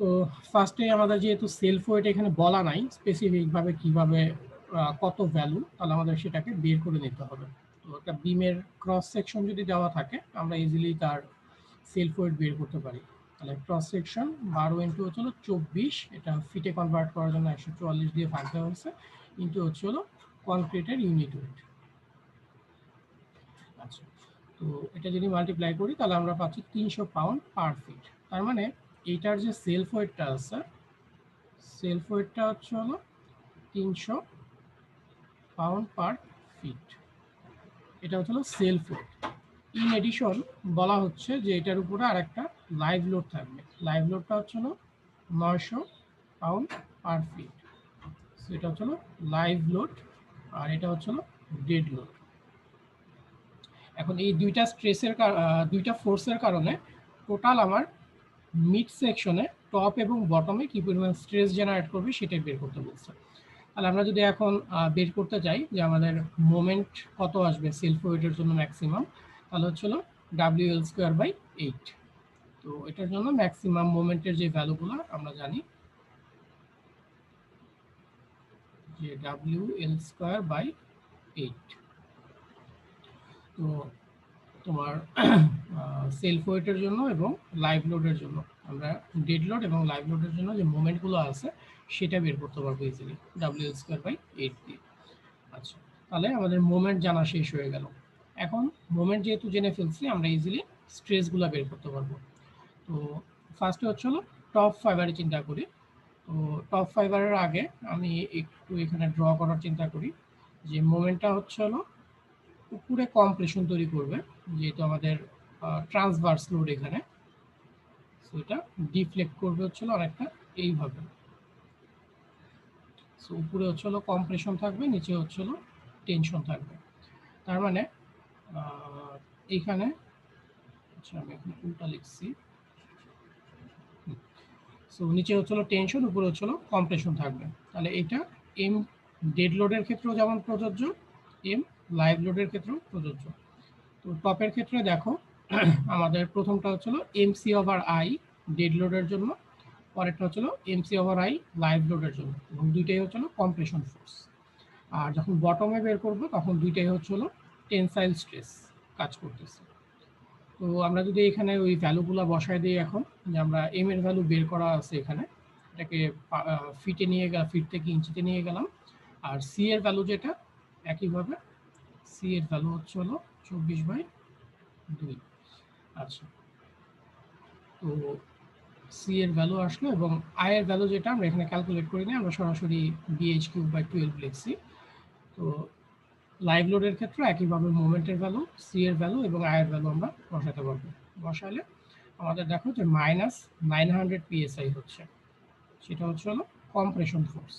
তো ফার্স্টে আমাদের যেহেতু সেলফ ওয়েট এখানে বলা নাই স্পেসিফিকভাবে কিভাবে কত ভ্যালু, তাহলে আমাদের সেটাকে বের করে নিতে হবে। তো একটা বিমের ক্রস সেকশন যদি দেওয়া থাকে আমরা ইজিলি তার সেলফ ওয়েট বের করতে পারি। তাহলে ক্রস সেকশন 12 ইন্টু হচ্ছে 24, এটা ফিটে কনভার্ট করার জন্য 144 দিয়ে ভাগ দেওয়া হয়েছে, ইন্টু হচ্ছে কনক্রিটের ইউনিট ওয়েট। আচ্ছা, তো এটা যদি মাল্টিপ্লাই করি তাহলে আমরা পাচ্ছি 300 পাউন্ড পার ফিট। তার মানে এইটার যে সেলফ ওয়েটটা আছে, সেলফ ওয়েটটা হচ্ছে 300 পাউন্ড পার ফিট। এটা হচ্ছে সেলফ ওয়েট। ইন এডিশন বলা হচ্ছে যে এটার উপরে আর একটা লাইভ লোড থাকবে। লাইভ লোডটা হচ্ছে 900 পাউন্ড পার ফিট। এটা হচ্ছে লাইভ লোড, আর এটা হচ্ছে ডেড লোড। এখন এই দুইটা দুইটা ফোর্সের কারণে টোটাল আমার মিড সেকশনে টপ এবং বটমে কি পরিমাণ স্ট্রেস জেনারেট করবে সেটাই বের করতে বলছে। তাহলে আমরা যদি এখন বের করতে চাই যে আমাদের মোমেন্ট কত আসবে সেলফ ওয়েটের জন্য ম্যাক্সিমাম, তাহলে হচ্ছে WL²/8। তো এটার জন্য ম্যাক্সিমাম মোমেন্টের যে ভ্যালুগুলো আমরা জানি যে WL²/8। তো তোমার সেলফ ওয়েটের জন্য এবং লাইভ লোডের জন্য আমরা ডেড লোড এবং লাইভ লোডের জন্য যে মোমেন্টগুলো আছে সেটা বের করতে পারবো ইজিলি WL²/8 দিয়ে। আচ্ছা, তাহলে আমাদের মোমেন্ট জানা শেষ হয়ে গেল। এখন মোমেন্ট যেহেতু জেনে ফেলছি, আমরা ইজিলি স্ট্রেসগুলো বের করতে পারবো। তো ফার্স্টে হচ্ছে টপ ফাইবারে চিন্তা করি। তো টপ ফাইবারের আগে আমি একটু এখানে ড্র করার চিন্তা করি যে মোমেন্টটা হচ্ছে উপরে কম্প্রেশন তৈরি করবে, যেহেতু আমাদের ট্রান্সভার্স লোড এখানে, সো এটা ডিফ্লেক্ট করবে হচ্ছে অনেকটা এইভাবে। সো উপরে হচ্ছে কম্প্রেশন থাকবে, নিচে হচ্ছে টেনশন থাকবে। তার মানে এইখানে আচ্ছা আমি এখানে উল্টা লিখছি। সো নিচে হচ্ছে টেনশন, উপরে হচ্ছে কম্প্রেশন থাকবে। তাহলে এটা এম ডেড লোডের ক্ষেত্রেও যেমন প্রযোজ্য, এম লাইভ লোডের ক্ষেত্রেও প্রযোজ্য। তো টপের ক্ষেত্রে দেখো আমাদের প্রথমটা হচ্ছিল MC/I ডেড লোডের জন্য, পরেরটা হচ্ছিল MC/I লাইভ লোডের জন্য, এবং দুইটাই হচ্ছিল কম্প্রেশন ফোর্স। আর যখন বটমে বের করব তখন দুইটাই হচ্ছিল টেনসাইল স্ট্রেস কাজ করতেছে। তো আমরা যদি এখানে ওই ভ্যালুগুলো বসায় দিই, এখন যে আমরা এম এর ভ্যালু বের করা আছে এখানে, এটাকে ফিটে নিয়ে গেলাম, ফিট থেকে ইঞ্চিতে নিয়ে গেলাম। আর সি এর ভ্যালু যেটা একইভাবে, সি এর ভ্যালু হচ্ছে 24/2। আচ্ছা, তো সি এর ভ্যালু আসলো, এবং আই এর ভ্যালু যেটা আমরা এখানে ক্যালকুলেট করি না, আমরা সরাসরি BH³/12 লিখছি। তো লাইভ লোডের ক্ষেত্রে একইভাবে মোমেন্টের ভ্যালু, সি এর ভ্যালু এবং আই এর ভ্যালু আমরা বসাতে পারবো। বসালে আমাদের দেখো যে -900 PSI হচ্ছে, সেটা হচ্ছে কম্প্রেশন ফোর্স।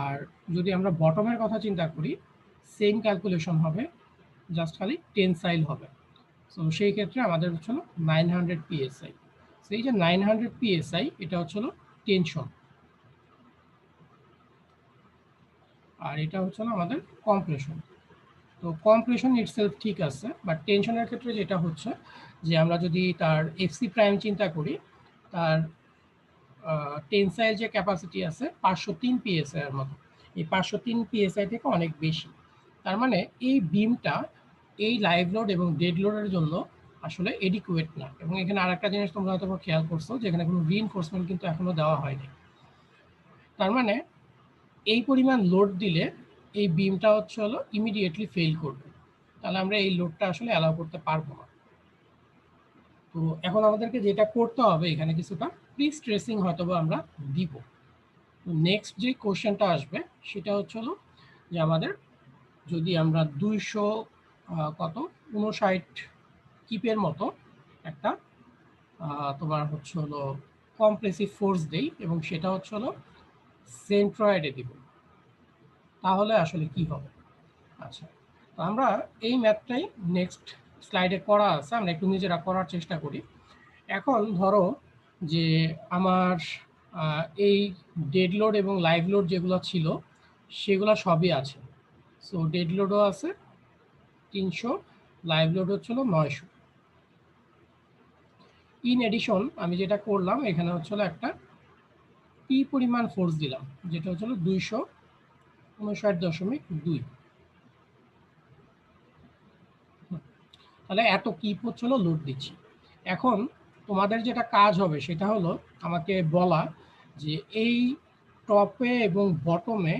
আর যদি আমরা বটমের কথা চিন্তা করি, সেম ক্যালকুলেশন হবে, জাস্ট খালি টেনসাইল হবে। সো সেই ক্ষেত্রে আমাদের হচ্ছে 900 PSI। সেই যে 900 PSI এটা হচ্ছে টেনশন, আর এটা হচ্ছে আমাদের কম্প্রেশন। তো কম্প্রেশন ইটসেলফ ঠিক আছে, বাট টেনশনের ক্ষেত্রে যেটা হচ্ছে যে আমরা যদি তার এফসি প্রাইম চিন্তা করি, তার টেনসাইল যে ক্যাপাসিটি আছে 503 PSI এর মতো, এই 503 PSI থেকে অনেক বেশি। তার মানে এই বিমটা এই লাইভ লোড এবং ডেড লোডের জন্য আসলে এডিকুয়েট না। এবং এখানে আরেকটা জিনিস তোমরা হয়তো খেয়াল করছো যে এখানে কোনো রিইনফোর্সমেন্ট কিন্তু এখনো দেওয়া হয়নি। তার মানে এই পরিমাণ লোড দিলে এই বিমটা হচ্ছে ইমিডিয়েটলি ফেল করবে, তাহলে আমরা এই লোডটা আসলে অ্যালাউ করতে পারবো না। তো এখন আমাদেরকে যেটা করতে হবে, এখানে কিছুটা প্রি স্ট্রেসিং হয়তো আমরা দিব। তো নেক্সট যে কোশ্চেনটা আসবে সেটা হচ্ছে যে আমাদের যদি আমরা 259 কিপের মতো একটা তোমার হচ্ছে কম্প্রেসিভ ফোর্স দেই, এবং সেটা হচ্ছে সেন্ট্রয়েডে দিব, তাহলে আসলে কি হবে। আচ্ছা, তো আমরা এই ম্যাথটাই নেক্সট স্লাইডে করা আছে, আমরা একটু নিজেরা করার চেষ্টা করি। এখন ধরো যে আমার এই ডেড লোড এবং লাইভ লোড যেগুলো ছিল সেগুলো সবই আছে। সো ডেড লোডও আছে 300, লাইভ লোড হচ্ছিল 900। ইন এডিশন আমি যেটা করলাম এখানে হচ্ছিল একটা পি পরিমাণ ফোর্স দিলাম, যেটা হচ্ছিল 259.2। তাহলে এত কিপ হচ্ছিল লোড দিচ্ছি। এখন তোমাদের যেটা কাজ হবে সেটা হলো আমাকে বলা যে এই টপে এবং বটমে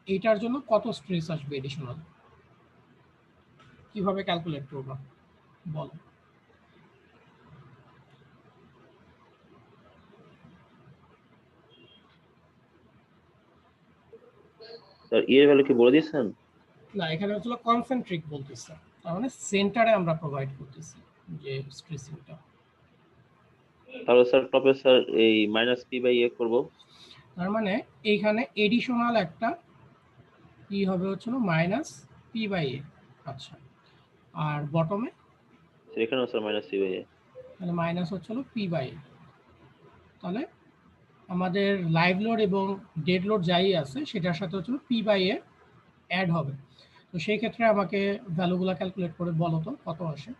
এইটার জন্য কত স্ট্রেস আসবে এডিশনাল, কিভাবে ক্যালকুলেট করবা বলো। স্যার এর ভ্যালু কি বলে দিয়েছেন? না, এখানে হচ্ছিল কনসেন্ট্রিক বলতেছে, তার মানে সেন্টারে আমরা প্রোভাইড করতেছি যে স্ট্রেসিংটা। তাহলে স্যার টপে স্যার এই মাইনাস পি বাই এ করবো। তার মানে এইখানে এডিশনাল একটা কি হবে হচ্ছিল মাইনাস পি বাই এ। আচ্ছা, আর বটমে এখানেও স্যার মাইনাস পি বাই এ। তাহলে মাইনাস হচ্ছিল পি বাই এ। তাহলে আমাদের লাইভ লোড এবং ডেড লোড যাই আছে সেটার সাথে হচ্ছিল পি বাই এ অ্যাড হবে। তো সেই ক্ষেত্রে আমাকে ভ্যালুগুলো ক্যালকুলেট করে বলো তো কত আসে,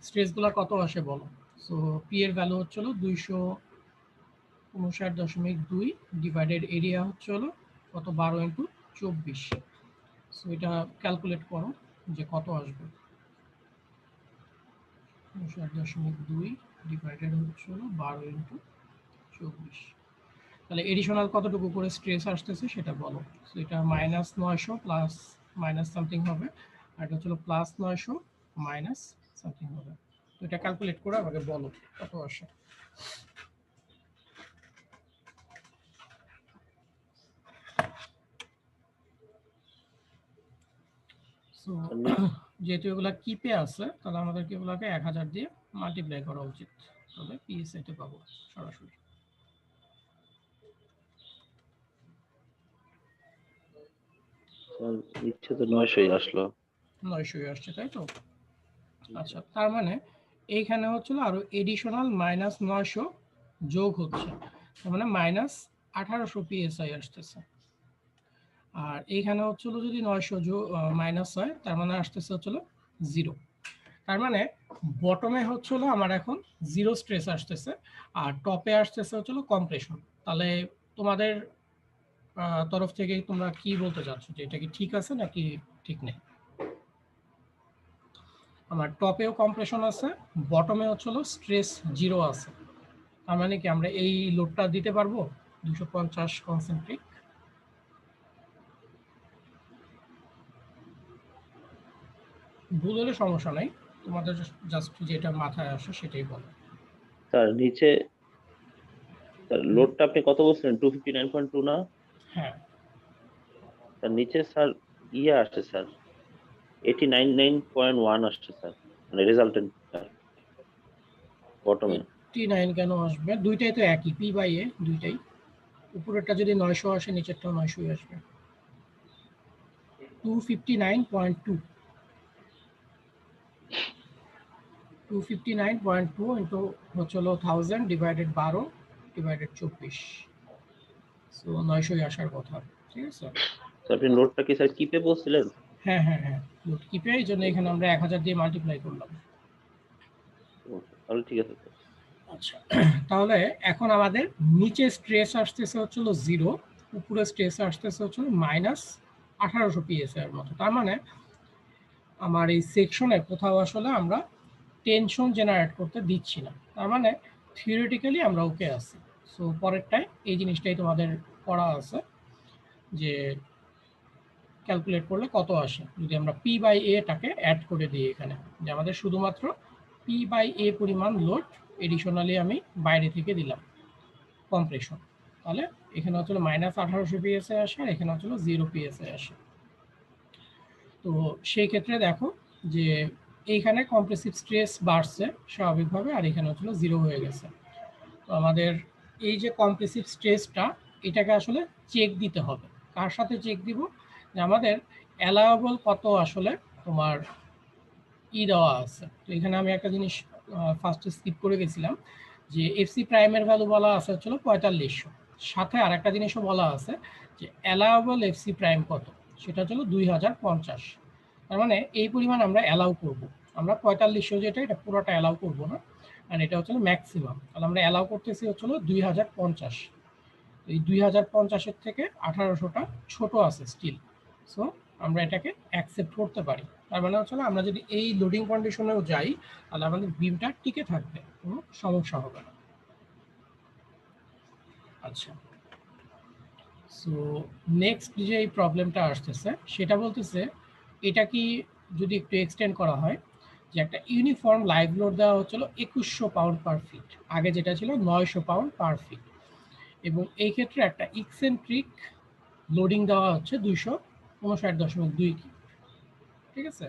স্ট্রেসগুলো কত আসে বলো। সো পি এর ভ্যালু হচ্ছিল 259.2 ডিভাইডেড এরিয়া হচ্ছে হলো কত 12 × 24। সো এটা ক্যালকুলেট করো যে কত আসবে। 59.2 ডিভাইডেড হচ্ছে হলো 12 × 24। তাহলে এডিশনাল কতটুকু করে স্ট্রেস আসতেছে সেটা বলো। সো এটা -900 প্লাস মাইনাস সামথিং হবে, আর এটা হচ্ছিল +900 মাইনাস সামথিং হবে। তো এটা ক্যালকুলেট করে আমাকে বলো কত আসে। সো যেহেতু এগুলা কিপে আছে তাহলে আমাদেরকে এগুলাকে 1000 দিয়ে মাল্টিপ্লাই করা উচিত, তবে পিএসআইতে পাবো সরাসরি। স্যার ইচ্ছে তো 900-ই আসলো। 900 আসছে তাই তো। আচ্ছা, তার মানে এইখানে হচ্ছিল আরো এডিশনাল -900 যোগ হচ্ছে, তার মানে -1800 পিএসআই আসতেছে। আর এইখানে হচ্ছিল যদি 900 মাইনাস হয় তার মানে আসতেছে হচ্ছিল 0। তার মানে বটমে হচ্ছিল আমার এখন 0 স্ট্রেস আসতেছে আর টপে আসতেছে হচ্ছিল কম্প্রেশন। তাহলে তোমাদের তরফ থেকে তোমরা কি বলতে চাচ্ছ যে এটা কি ঠিক আছে নাকি ঠিক নেই? আমার টপেও কম্প্রেশন আছে, বটমে হচ্ছিল স্ট্রেস 0 আছে। তার মানে কি আমরা এই লোডটা দিতে পারবো 250 কনসেন্ট্রিক? ভুল হলে সমস্যা নাই, তোমাদের জাস্ট যেটা মাথায় আসে সেটাই বলো। স্যার নিচে স্যার লোডটা আপনি কত বলছিলেন 259.2 না? হ্যাঁ, স্যার নিচে স্যার ইয়ে আসছে স্যার 89.1 আসছে স্যার, মানে রেজাল্টেন্ট বটমে। 89 কেন আসবে? দুইটাই তো একই, পি বাই এ দুইটাই। উপরেরটা যদি 900 আসে নিচেরটাও 900 আসবে। 259.2 ইন্টু হচ্ছে হলো 1000 ডিভাইডেড 12 ডিভাইডেড 24। সো 900 আসার কথা, ঠিক আছে। স্যার আপনি লোডটা কি স্যার কিপে বলছিলেন? হ্যাঁ হ্যাঁ হ্যাঁ, লোড কিপে, এই জন্য এখানে আমরা 1000 দিয়ে মাল্টিপ্লাই করলাম। তাহলে ঠিক আছে স্যার। আচ্ছা, তাহলে এখন আমাদের নিচে স্ট্রেস আসতেছে হচ্ছিল 0, উপরে স্ট্রেস আসতেছে হচ্ছিল -1800 পিএসআই এর মতো। তার মানে আমার এই সেকশনে কোথাও আসলে আমরা টেনশন জেনারেট করতে দিচ্ছি না, তার মানে থিওরিটিক্যালি আমরা ওকে আছি। সো পরেরটাই এই জিনিসটাই তোমাদের পড়া আছে যে ক্যালকুলেট করলে কত আসে যদি আমরা পি বাই এটাকে অ্যাড করে দিই এখানে, যে আমাদের শুধুমাত্র পি বাই এ পরিমাণ লোড এডিশনালি আমি বাইরে থেকে দিলাম কম্প্রেশন। তাহলে এখানে হচ্ছিল -1800 পিএসআই আসে আর এখানে হচ্ছিল 0 পিএসআই আসে। তো সেই ক্ষেত্রে দেখো যে এইখানে কম্প্রেসিভ স্ট্রেস বাড়ছে স্বাভাবিকভাবে আর এখানে হচ্ছিল 0 হয়ে গেছে। তো আমাদের এই যে কম্প্রেসিভ স্ট্রেসটা এটাকে আসলে চেক দিতে হবে। কার সাথে চেক দিব? যে আমাদের অ্যালাউয়েবল কত আসলে তোমার দেওয়া আছে। তো এখানে আমি একটা জিনিস ফার্স্টে স্কিপ করে গেছিলাম, যে এফসি প্রাইমের ভ্যালু বলা আছে হচ্ছিল 4500, সাথে আর একটা জিনিসও বলা আছে যে অ্যালাউয়েবল এফসি প্রাইম কত, সেটা হচ্ছিল 2050। তার মানে এই পরিমাণ আমরা অ্যালাউ করব। আমরা 4500 যেটা এটা পুরোটা অ্যালাউ করব না, আর এটা হচ্ছিল ম্যাক্সিমাম। তাহলে আমরা অ্যালাউ করতেছি হচ্ছিল 2050। এই 2050-এর থেকে 1800টা ছোট আছে স্টিল। সো আমরা এটাকে অ্যাকসেপ্ট করতে পারি। তার মানে হচ্ছে আমরা যদি এই লোডিং কন্ডিশনেও যাই তাহলে আমাদের বিমটা টিকে থাকবে, কোনো সমস্যা হবে না। আচ্ছা, সো নেক্সট যে এই প্রবলেমটা আসতেছে সেটা বলতেছে এটা কি যদি একটু এক্সটেন্ড করা হয় যে একটা ইউনিফর্ম লাইভ লোড দেওয়া হচ্ছিল 2100 পাউন্ড পার ফিট, আগে যেটা ছিল 900 পাউন্ড পার ফিট, এবং এই ক্ষেত্রে একটা ইকসেন্ট্রিক লোডিং দেওয়া হচ্ছে 259.2 কি, ঠিক আছে।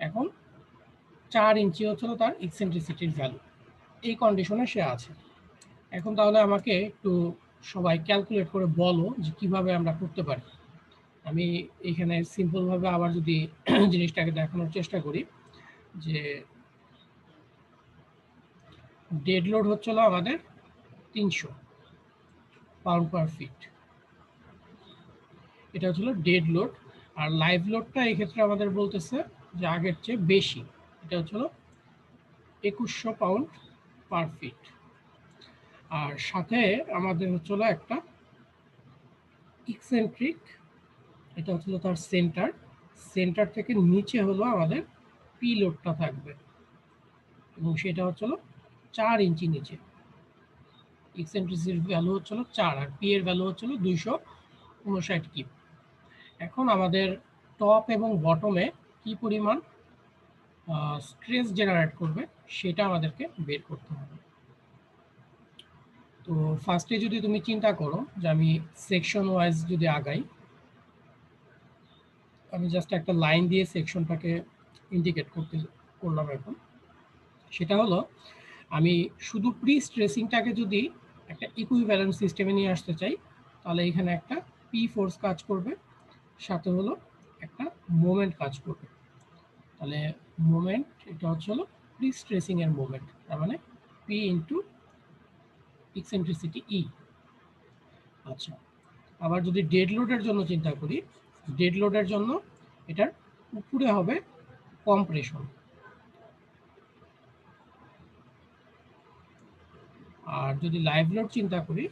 এখন 4 ইঞ্চি হচ্ছিল তার ইকসেন্ট্রিসিটির ভ্যালু, এই কন্ডিশনে সে আছে। এখন তাহলে আমাকে একটু সবাই ক্যালকুলেট করে বলো যে কিভাবে আমরা করতে পারি। আমি এখানে সিম্পলভাবে আবার যদি জিনিসটাকে দেখানোর চেষ্টা করি যে ডেড লোড হচ্ছিল আমাদের 300 পাউন্ড পার ফিট, এটা হচ্ছিল ডেড লোড। আর লাইভ লোডটা এই ক্ষেত্রে আমাদের বলতেছে যে আগের চেয়ে বেশি, এটা হচ্ছিল 2100 পাউন্ড পার ফিট। আর সাথে আমাদের হচ্ছিল একটা ইকসেন্ট্রিক, এটা হচ্ছিল তার সেন্টার, সেন্টার থেকে নিচে হলো আমাদের পি লোডটা থাকবে এবং সেটা হচ্ছিল 4 ইঞ্চি নিচে। ইকসেন্ট্রিসিটির ভ্যালু হচ্ছিল 4 আর পি এর ভ্যালু হচ্ছিল 259 কিপ। এখন আমাদের টপ এবং বটমে কি পরিমাণ স্ট্রেস জেনারেট করবে সেটা আমাদেরকে বের করতে হবে। তো ফার্স্টে যদি তুমি চিন্তা করো যে আমি সেকশন ওয়াইজ যদি আগাই, আমি জাস্ট একটা লাইন দিয়ে সেকশনটাকে ইন্ডিকেট করলাম। এখন সেটা হলো আমি শুধু প্রি স্ট্রেসিংটাকে যদি একটা ইকুইভ্যালেন্ট সিস্টেমে নিয়ে আসতে চাই তাহলে এখানে একটা পি ফোর্স কাজ করবে, সাথে হলো একটা মোমেন্ট কাজ করবে। তাহলে মোমেন্ট এটা হচ্ছে হলো প্রি স্ট্রেসিং এর মোমেন্ট, তার মানে পি ইন্টু ইকসেন্ট্রিসিটি ই। আচ্ছা, আবার যদি ডেড লোডের জন্য চিন্তা করি, ডেড লোডের জন্য এটার উপরে হবে কম্প্রেশন, আর যদি লাইভ লোড চিন্তা করি,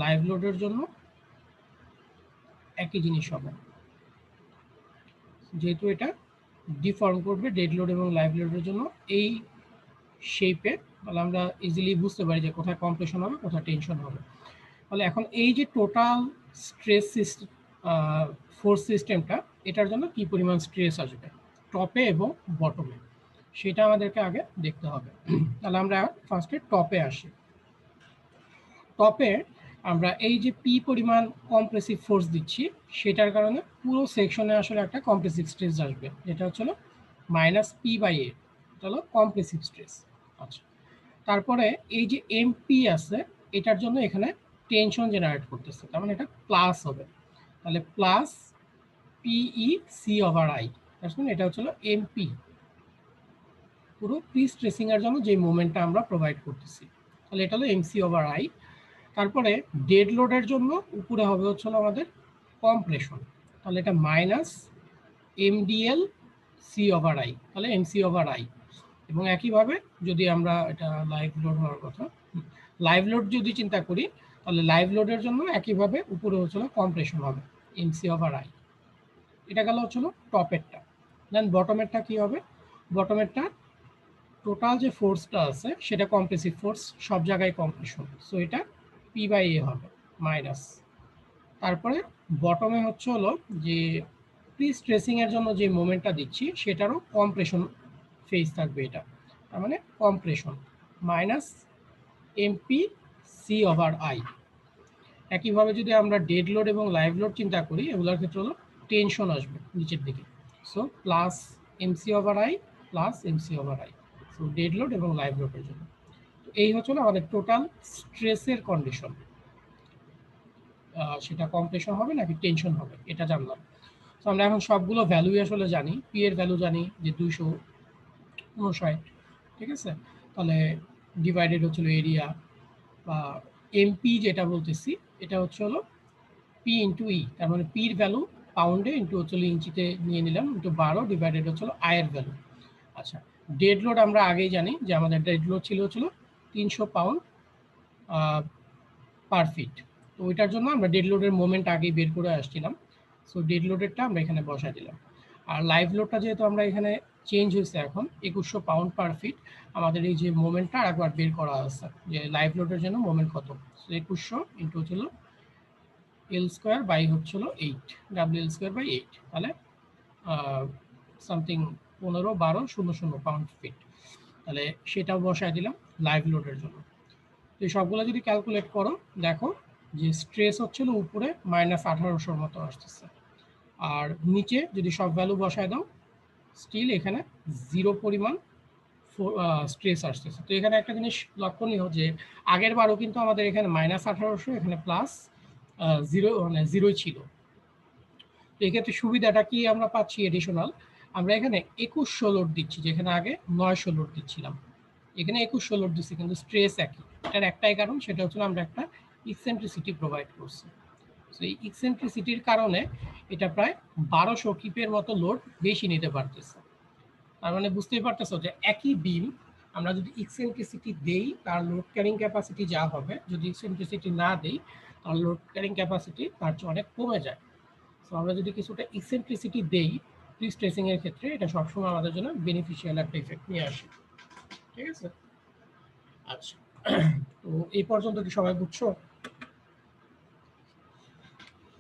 লাইভ লোডের জন্য একই জিনিস হবে, যেহেতু এটা ডিফর্ম করবে ডেড লোড এবং লাইভ লোডের জন্য এই শেপে, তাহলে আমরা ইজিলি বুঝতে পারি যে কোথায় কম্প্রেশন হবে কোথায় টেনশন হবে। তাহলে এখন এই যে টোটাল স্ট্রেস সিস্টেম ফোর্স সিস্টেমটা, এটার জন্য কি পরিমাণ স্ট্রেস আসবে টপে এবং বটমে সেটা আমাদেরকে আগে দেখতে হবে। তাহলে আমরা ফার্স্টে টপে আসি। টপে আমরা এই যে পি পরিমাণ কম্প্রেসিভ ফোর্স দিচ্ছি সেটার কারণে পুরো সেকশনে আসলে একটা কম্প্রেসিভ স্ট্রেস আসবে, যেটা হচ্ছে মাইনাস পি বাই এ, এটা হলো কম্প্রেসিভ স্ট্রেস। আচ্ছা, তারপরে এই যে এমপি আছে এটার জন্য এখানে টেনশন জেনারেট করতেছে, তার মানে এটা প্লাস হবে, তাহলে প্লাস পিই সি ওভার আই, তার মানে এটা হচ্ছে এমপি পুরো প্রি স্ট্রেসিং এর জন্য যে মোমেন্টটা আমরা প্রোভাইড করতেছি, তাহলে এটা হলো এমসি ওভার আই। তারপরে ডেড লোডের জন্য উপরে হবে হচ্ছে আমাদের কম্প্রেশন, তাহলে এটা minus MDL C over I, তাহলে এমসি ওভার আই। এবং একইভাবে যদি আমরা এটা লাইভ লোড হওয়ার কথা, লাইভ লোড যদি চিন্তা করি তাহলে লাইভ লোডের জন্য একইভাবে উপরে হচ্ছিল কম্প্রেশন হবে এমসি ওভার আই। এটা গেল হচ্ছিল টপেরটা। দেন বটমেরটা কি হবে, বটমেরটা টোটাল যে ফোর্সটা আছে সেটা কম্প্রেসিভ ফোর্স, সব জায়গায় কম্প্রেশন, সো এটা পি বাই এ হবে মাইনাস। তারপরে বটমে হচ্ছে হলো যে প্রি স্ট্রেসিং এর জন্য যে মোমেন্টটা দিচ্ছি সেটারও কম্প্রেশন ফেজ থাকবে, এটা তার মানে compression minus MP C over I. একইভাবে যদি আমরা ডেড লোড এবং লাইভ লোড চিন্তা করি এগুলোর ক্ষেত্রে হলো টেনশন আসবে নিচের দিকে, so plus MC over I plus MC over I, so dead load এবং লাইভ লোডের জন্য। তো এই হচ্ছে আমাদের টোটাল স্ট্রেসের কন্ডিশন, সেটা কম্প্রেশন হবে নাকি টেনশন হবে এটা জানলাম। তো আমরা এখন সবগুলো ভ্যালু আসলে জানি, পি এর ভ্যালু জানি যে 259, ঠিক আছে। তাহলে ডিভাইডেড হচ্ছিল এরিয়া বা এমপি যেটা বলতেছি এটা হচ্ছে হলো পি ইন্টু ই, তার মানে পির ভ্যালু পাউন্ডে ইন্টু হচ্ছিল ইঞ্চিতে নিয়ে নিলাম ইন্টু 12 ডিভাইডেড হচ্ছিল আয়ের ভ্যালু। আচ্ছা, ডেড লোড আমরা আগেই জানি যে আমাদের ডেড লোড ছিল 300 পাউন্ড পার ফিট, তো ওইটার জন্য আমরা ডেড লোডের মোমেন্ট আগেই বের করে আসছিলাম, সো ডেড লোডেরটা আমরা এখানে বসাই দিলাম। আর লাইভ লোডটা যেহেতু আমরা এখানে চেঞ্জ হয়েছে এখন 2100 পাউন্ড পার ফিট, আমাদের এই যে মোমেন্টটা আরেকবার বের করা আছে যে লাইভ লোডের জন্য মোমেন্ট কত। সো 2100 ইন্টু হচ্ছিল এল স্কোয়ার বাই হচ্ছিল 8, ডাব্লিউ এল স্কোয়ার বাই 8, তাহলে সামথিং 15-12-00 পাউন্ড ফিট, তাহলে সেটাও বসায় দিলাম লাইভ লোডের জন্য। তো এই সবগুলো যদি ক্যালকুলেট করো দেখো যে স্ট্রেস হচ্ছিল উপরে -1800 মতো আসতেছে, আর নিচে যদি সব ভ্যালু বসায় দাও স্টিল এখানে 0 পরিমাণ স্ট্রেস আসতেছে। তো এখানে একটা জিনিস লক্ষণীয় যে আগের বারও কিন্তু আমাদের এখানে -1800, এখানে প্লাস 0 মানে 0 ছিল। তো এক্ষেত্রে সুবিধাটা কি আমরা পাচ্ছি এডিশনাল, আমরা এখানে 2100 লোড দিচ্ছি যেখানে আগে 900 লোড দিচ্ছিলাম, এখানে 2100 লোড দিচ্ছি কিন্তু স্ট্রেস একই। এটার একটাই কারণ, সেটা হচ্ছে আমরা একটা ইকসেন্ট্রিসিটি প্রোভাইড করছি। সো এই ইকসেন্ট্রিসিটির কারণে এটা প্রায় 1200 কিপের মতো লোড বেশি নিতে পারতেছে। তার মানে বুঝতেই পারতেছো যে একই বিম আমরা যদি ইকসেন্ট্রিসিটি দেই তার লোড ক্যারিং ক্যাপাসিটি যা হবে, যদি ইকসেন্ট্রিসিটি না দেই তার লোড ক্যারিং ক্যাপাসিটি তার চেয়ে অনেক কমে যায়। সো আমরা যদি কিছুটা ইকসেন্ট্রিসিটি দেই প্রি স্ট্রেসিং এর ক্ষেত্রে, এটা সবসময় আমাদের জন্য বেনিফিশিয়াল একটা ইফেক্ট নিয়ে আসে। ঠিক আছে, আচ্ছা তো এই পর্যন্ত কি সবাই বুঝছো?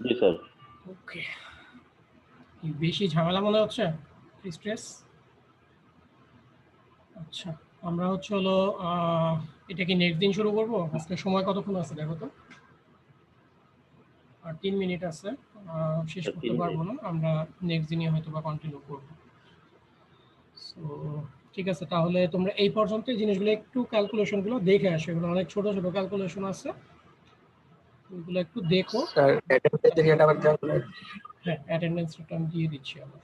জি স্যার। ওকে, বেশি ঝামেলা মনে হচ্ছে প্রি স্ট্রেস? আচ্ছা, আমরা হচ্ছে হলো এটা কি নেক্সট দিন শুরু করবো? আজকে সময় কতক্ষণ আছে দেখো তো, আর 3 মিনিট আছে, শেষ করতে পারবো না, আমরা নেক্সট দিনই হয়তো বা কন্টিনিউ করবো। সো ঠিক আছে, তাহলে তোমরা এই পর্যন্ত এই জিনিসগুলো একটু ক্যালকুলেশনগুলো দেখে আসো, এগুলো অনেক ছোট ছোট ক্যালকুলেশন আছে, ওইগুলো একটু দেখো। স্যার অ্যাটেন্ডেন্স রেট আবার ক্যালকুলেট। হ্যাঁ, অ্যাটেন্ডেন্স রেট আমি দিয়ে দিচ্ছি আবার।